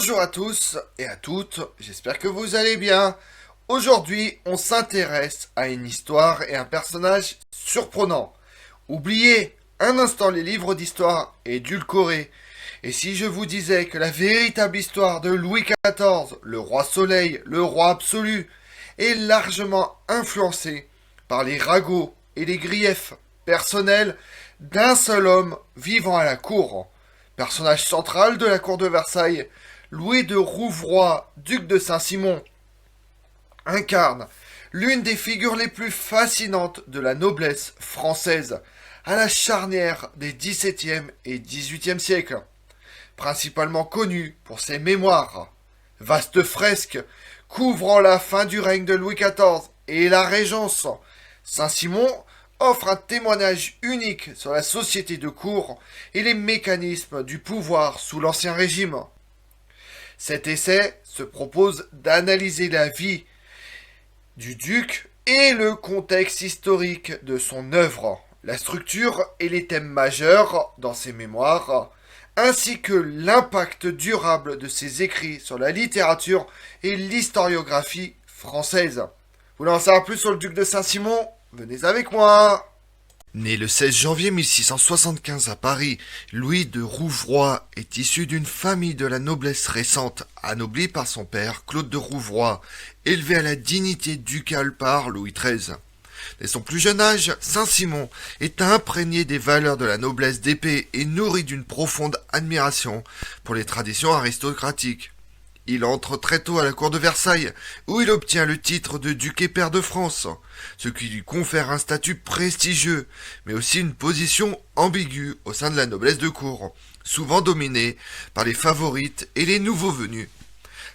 Bonjour à tous et à toutes, j'espère que vous allez bien. Aujourd'hui, on s'intéresse à une histoire et un personnage surprenant. Oubliez un instant les livres d'histoire édulcorés. Et si je vous disais que la véritable histoire de Louis XIV, le roi Soleil, le roi absolu, est largement influencée par les ragots et les griefs personnels d'un seul homme vivant à la cour. Personnage central de la cour de Versailles, Louis de Rouvroy, duc de Saint-Simon, incarne l'une des figures les plus fascinantes de la noblesse française à la charnière des XVIIe et XVIIIe siècles. Principalement connu pour ses mémoires, vastes fresques couvrant la fin du règne de Louis XIV et la Régence, Saint-Simon offre un témoignage unique sur la société de cour et les mécanismes du pouvoir sous l'Ancien Régime. Cet essai se propose d'analyser la vie du duc et le contexte historique de son œuvre, la structure et les thèmes majeurs dans ses mémoires, ainsi que l'impact durable de ses écrits sur la littérature et l'historiographie française. Vous voulez en savoir plus sur le duc de Saint-Simon? Venez avec moi. Né le 16 janvier 1675 à Paris, Louis de Rouvroy est issu d'une famille de la noblesse récente, anoblie par son père, Claude de Rouvroy, élevé à la dignité ducale par Louis XIII. Dès son plus jeune âge, Saint-Simon est imprégné des valeurs de la noblesse d'épée et nourri d'une profonde admiration pour les traditions aristocratiques. Il entre très tôt à la cour de Versailles, où il obtient le titre de duc et pair de France, ce qui lui confère un statut prestigieux, mais aussi une position ambiguë au sein de la noblesse de cour, souvent dominée par les favorites et les nouveaux venus.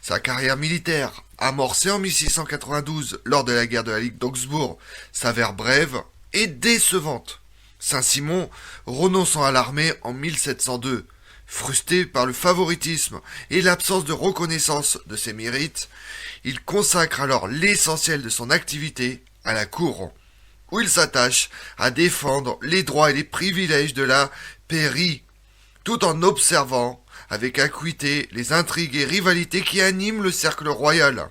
Sa carrière militaire, amorcée en 1692 lors de la guerre de la Ligue d'Augsbourg, s'avère brève et décevante. Saint-Simon renonçant à l'armée en 1702, frustré par le favoritisme et l'absence de reconnaissance de ses mérites, il consacre alors l'essentiel de son activité à la cour, où il s'attache à défendre les droits et les privilèges de la pairie, tout en observant avec acuité les intrigues et rivalités qui animent le cercle royal.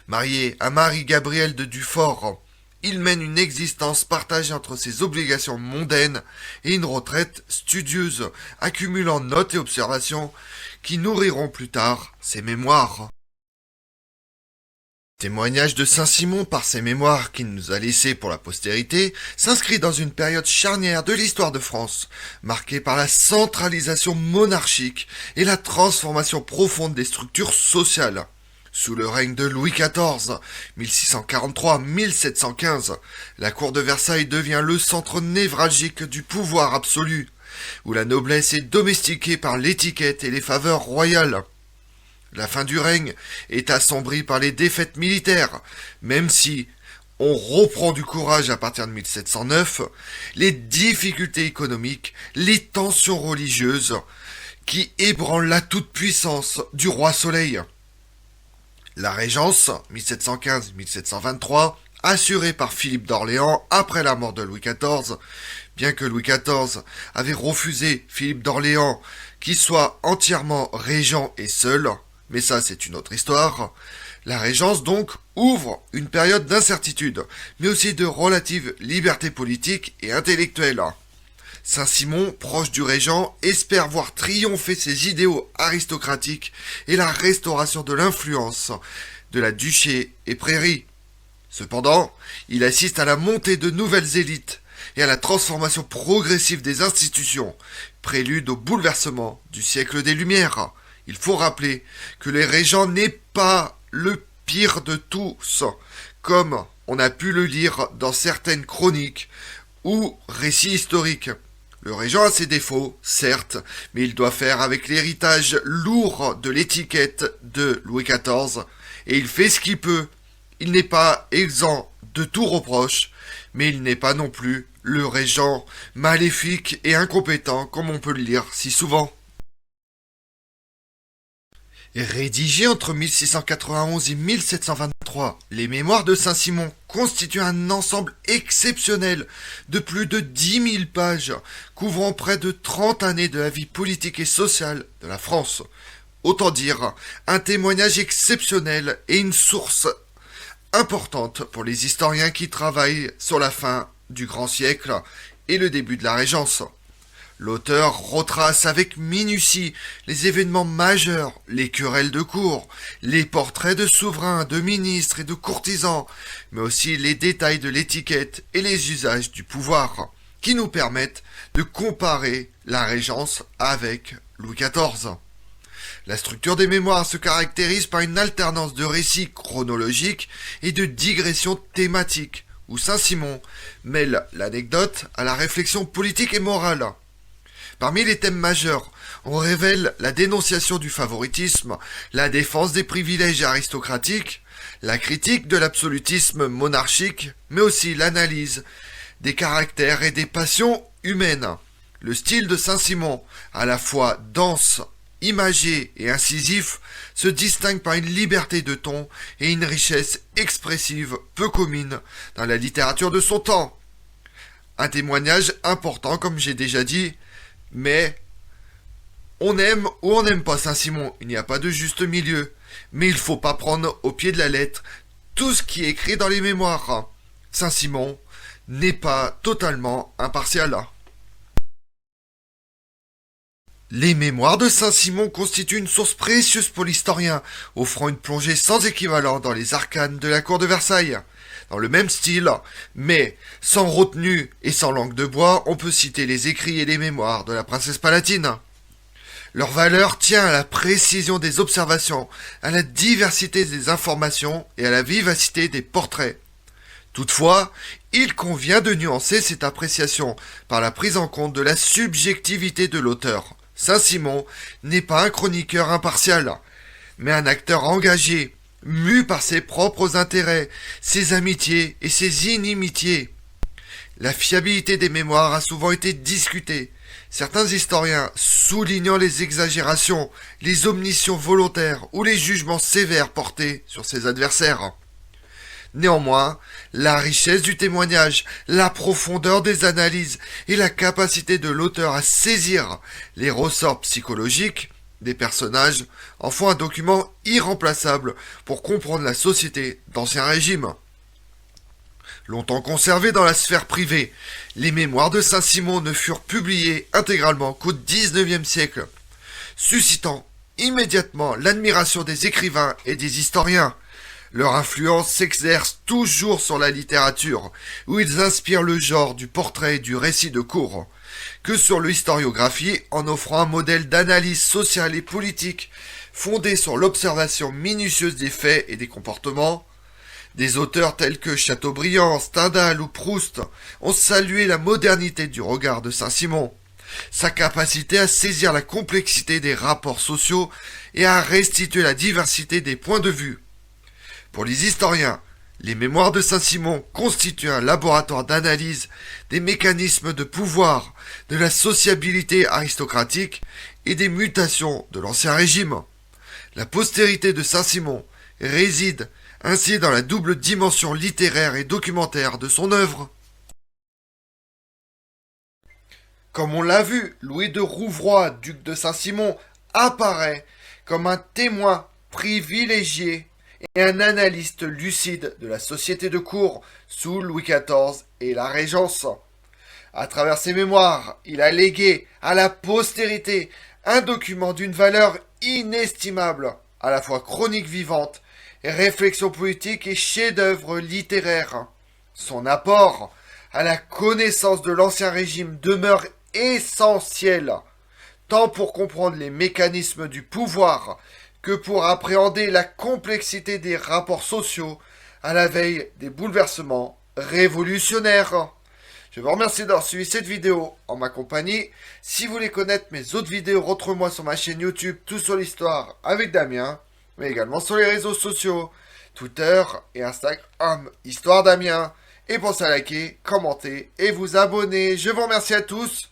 Marié à Marie-Gabrielle de Dufort, il mène une existence partagée entre ses obligations mondaines et une retraite studieuse, accumulant notes et observations qui nourriront plus tard ses mémoires. Le témoignage de Saint-Simon par ses mémoires qu'il nous a laissés pour la postérité s'inscrit dans une période charnière de l'histoire de France, marquée par la centralisation monarchique et la transformation profonde des structures sociales. Sous le règne de Louis XIV, 1643-1715, la cour de Versailles devient le centre névralgique du pouvoir absolu, où la noblesse est domestiquée par l'étiquette et les faveurs royales. La fin du règne est assombrie par les défaites militaires, même si on reprend du courage à partir de 1709, les difficultés économiques, les tensions religieuses qui ébranlent la toute-puissance du roi Soleil. La Régence, 1715-1723, assurée par Philippe d'Orléans après la mort de Louis XIV, bien que Louis XIV avait refusé Philippe d'Orléans qui soit entièrement régent et seul, mais ça c'est une autre histoire, la Régence donc ouvre une période d'incertitude, mais aussi de relative liberté politique et intellectuelle. Saint-Simon, proche du régent, espère voir triompher ses idéaux aristocratiques et la restauration de l'influence de la duché et prairie. Cependant, il assiste à la montée de nouvelles élites et à la transformation progressive des institutions, prélude au bouleversement du siècle des Lumières. Il faut rappeler que les régents n'est pas le pire de tous, comme on a pu le lire dans certaines chroniques ou récits historiques. Le régent a ses défauts, certes, mais il doit faire avec l'héritage lourd de l'étiquette de Louis XIV, et il fait ce qu'il peut. Il n'est pas exempt de tout reproche, mais il n'est pas non plus le régent maléfique et incompétent comme on peut le lire si souvent. Rédigé entre 1691 et 1723, les Mémoires de Saint-Simon constituent un ensemble exceptionnel de plus de 10 000 pages, couvrant près de 30 années de la vie politique et sociale de la France. Autant dire un témoignage exceptionnel et une source importante pour les historiens qui travaillent sur la fin du grand siècle et le début de la Régence. L'auteur retrace avec minutie les événements majeurs, les querelles de cour, les portraits de souverains, de ministres et de courtisans, mais aussi les détails de l'étiquette et les usages du pouvoir, qui nous permettent de comparer la Régence avec Louis XIV. La structure des mémoires se caractérise par une alternance de récits chronologiques et de digressions thématiques, où Saint-Simon mêle l'anecdote à la réflexion politique et morale. Parmi les thèmes majeurs, on révèle la dénonciation du favoritisme, la défense des privilèges aristocratiques, la critique de l'absolutisme monarchique, mais aussi l'analyse des caractères et des passions humaines. Le style de Saint-Simon, à la fois dense, imagé et incisif, se distingue par une liberté de ton et une richesse expressive peu commune dans la littérature de son temps. Un témoignage important, comme j'ai déjà dit, mais on aime ou on n'aime pas Saint-Simon, il n'y a pas de juste milieu. Mais il ne faut pas prendre au pied de la lettre tout ce qui est écrit dans les mémoires. Saint-Simon n'est pas totalement impartial. Les mémoires de Saint-Simon constituent une source précieuse pour l'historien, offrant une plongée sans équivalent dans les arcanes de la cour de Versailles. Dans le même style, mais sans retenue et sans langue de bois, on peut citer les écrits et les mémoires de la princesse Palatine. Leur valeur tient à la précision des observations, à la diversité des informations et à la vivacité des portraits. Toutefois, il convient de nuancer cette appréciation par la prise en compte de la subjectivité de l'auteur. Saint-Simon n'est pas un chroniqueur impartial, mais un acteur engagé, mu par ses propres intérêts, ses amitiés et ses inimitiés. La fiabilité des mémoires a souvent été discutée, certains historiens soulignant les exagérations, les omissions volontaires ou les jugements sévères portés sur ses adversaires. Néanmoins, la richesse du témoignage, la profondeur des analyses et la capacité de l'auteur à saisir les ressorts psychologiques des personnages en font un document irremplaçable pour comprendre la société d'Ancien Régime. Longtemps conservés dans la sphère privée, les mémoires de Saint-Simon ne furent publiées intégralement qu'au XIXe siècle, suscitant immédiatement l'admiration des écrivains et des historiens. Leur influence s'exerce toujours sur la littérature, où ils inspirent le genre du portrait et du récit de cour, que sur l'historiographie en offrant un modèle d'analyse sociale et politique fondé sur l'observation minutieuse des faits et des comportements. Des auteurs tels que Chateaubriand, Stendhal ou Proust ont salué la modernité du regard de Saint-Simon, sa capacité à saisir la complexité des rapports sociaux et à restituer la diversité des points de vue. Pour les historiens, les mémoires de Saint-Simon constituent un laboratoire d'analyse des mécanismes de pouvoir, de la sociabilité aristocratique et des mutations de l'Ancien Régime. La postérité de Saint-Simon réside ainsi dans la double dimension littéraire et documentaire de son œuvre. Comme on l'a vu, Louis de Rouvroy, duc de Saint-Simon, apparaît comme un témoin privilégié et un analyste lucide de la société de cour sous Louis XIV et la Régence. À travers ses mémoires, il a légué à la postérité un document d'une valeur inestimable, à la fois chronique vivante, réflexion politique et chef-d'œuvre littéraire. Son apport à la connaissance de l'Ancien Régime demeure essentiel, tant pour comprendre les mécanismes du pouvoir que pour appréhender la complexité des rapports sociaux à la veille des bouleversements révolutionnaires. Je vous remercie d'avoir suivi cette vidéo en ma compagnie. Si vous voulez connaître mes autres vidéos, retrouvez-moi sur ma chaîne YouTube Tout sur l'Histoire avec Damien, mais également sur les réseaux sociaux, Twitter et Instagram, Histoire Damien. Et pensez à liker, commenter et vous abonner. Je vous remercie à tous.